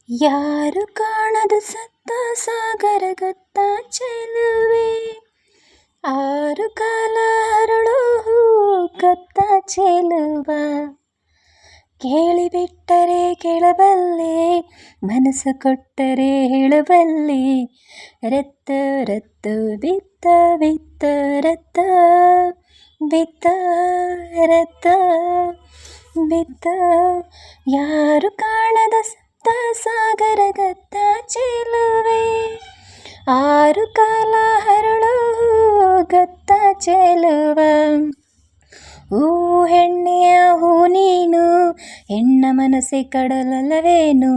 ಯಾರು ಕಾಣದ ಸತ್ತ ಸಾಗರ ಗೊತ್ತ ಚೆಲುವೆ, ಆರು ಕಾಲ ಹರಳು ಗೊತ್ತ ಚೆಲುವ. ಕೇಳಿಬಿಟ್ಟರೆ ಕೇಳಬಲ್ಲೆ, ಮನಸ್ಸು ಕೊಟ್ಟರೆ ಹೇಳಬಲ್ಲೆ. ರತ್ತ ರತ್ತ ಬಿತ್ತ ಬಿತ್ತ ರತ್ತ ಬಿತ್ತ ರತ್ತ ಬಿತ್ತ. ಯಾರು ಕಾಣದ ಸತ್ತ ಸಾಗರ ಗೊತ್ತ ಚೆಲುವೆ, ಆರು ಕಾಲ ಹರಳು ಗೊತ್ತ ಚೆಲುವ. ಹೂ ಹೆಣ್ಣೆಯ ಹೂ ನೀನು, ಹೆಣ್ಣ ಮನಸ್ಸೆ ಕಡಲಲ್ಲವೇನು.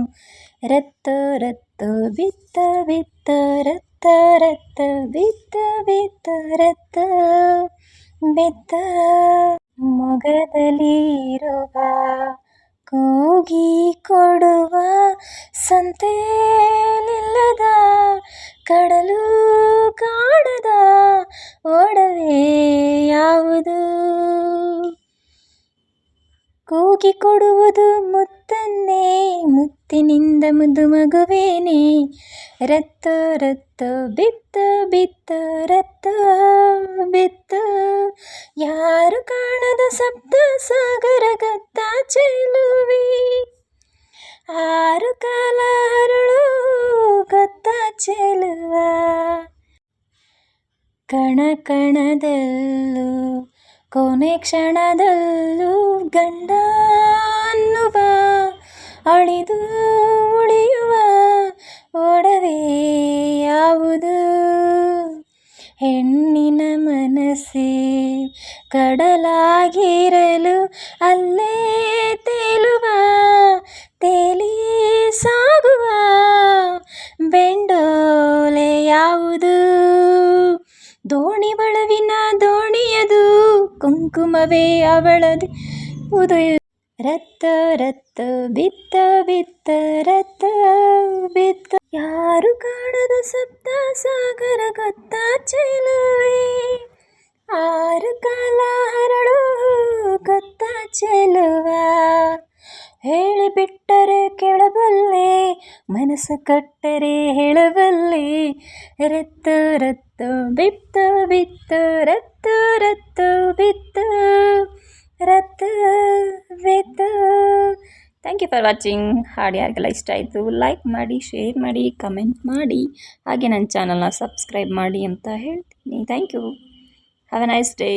ರತ್ತ ರತ್ತ ಬಿತ್ತ ಬಿತ್ತ ರತ್ತ ರತ್ತ ಬಿತ್ತ ಬಿತ್ತ ರತ್ತ ಬಿತ್ತ. ಮೊಗದಲ್ಲಿ ಇರುವ ಕೂಗಿ ಕೊಡುವ ಸಂತೆಲಿಲ್ಲದ ಕಡಲು ಕಾಣದ ಒಡವೆ ಯಾವುದು. ಕೂಗಿ ಕೊಡುವುದು ಮುತ್ತನ್ನೇ, ಮುತ್ತಿನಿಂದ ಮುದ್ದು ಮಗುವೇನೆ. ರತ್ತ ರತ್ತ ಬಿತ್ತ ಬಿತ್ತ ರತ್ತ ಬಿತ್ತ. ಯಾರು ಕಾಣದ ಸಪ್ತ ಸಾಗರ ಗೊತ್ತ ಚೆಲುವೆ, ಆರು ಕಾಲ ಹರಳು ಗೊತ್ತ ಚೆಲುವ. ಕಣ ಕಣದಲ್ಲೂ ಕೊನೆ ಕ್ಷಣದಲ್ಲೂ ಗಂಡ ಅನ್ನುವ ಅಳಿದು ಉಳಿಯುವ ಒಡವೆ ಯಾವುದು. ಹೆಣ್ಣಿನ ಮನಸ್ಸೇ ಕಡಲಾಗಿರಲು ಅಲ್ಲೇ ತೇಲುವ, ತೇಲಿ ಸಾಗುವ ಬೆಂಡೋಲೆ ಯಾವುದು. ದೋಣಿ ಬಳವಿನ ದೋಣಿಯದು, ಕುಂಕುಮವೇ ಅವಳದು ಉದಯ. ರತ್ತ ರತ್ತ ಬಿತ್ತ ಬಿತ್ತ ರತ್ತ ಬಿತ್ತ. ಯಾರು ಕಾಣದ ಸಪ್ತ ಸಾಗರ ಗೊತ್ತ ಚೆಲುವೆ, ಆರು ಕಾಲ ಹರಳು ಗೊತ್ತ ಚೆಲುವ. ಹೇಳಿಬಿಟ್ಟರೆ ಕೇಳಬಲ್ಲೆ, ಮನಸ್ಸು ಕೊಟ್ಟರೆ ಹೇಳಬಲ್ಲೆ. ರತ್ತ ರತ್ತ ಬಿತ್ತ ಬಿತ್ತ ರತ್ತ ರತ್ತ ಬಿತ್ತ ರತ್ತ ಬಿತ್ತ. Thank you for watching. ಹಾಡು ಯಾರಿಗೆಲ್ಲ ಇಷ್ಟ ಆಯಿತು ಲೈಕ್ ಮಾಡಿ, ಶೇರ್ ಮಾಡಿ, ಕಮೆಂಟ್ ಮಾಡಿ, ಹಾಗೆ ನನ್ನ ಚಾನಲ್ನ ಸಬ್ಸ್ಕ್ರೈಬ್ ಮಾಡಿ ಅಂತ ಹೇಳ್ತೀನಿ. Thank you. Have a nice day.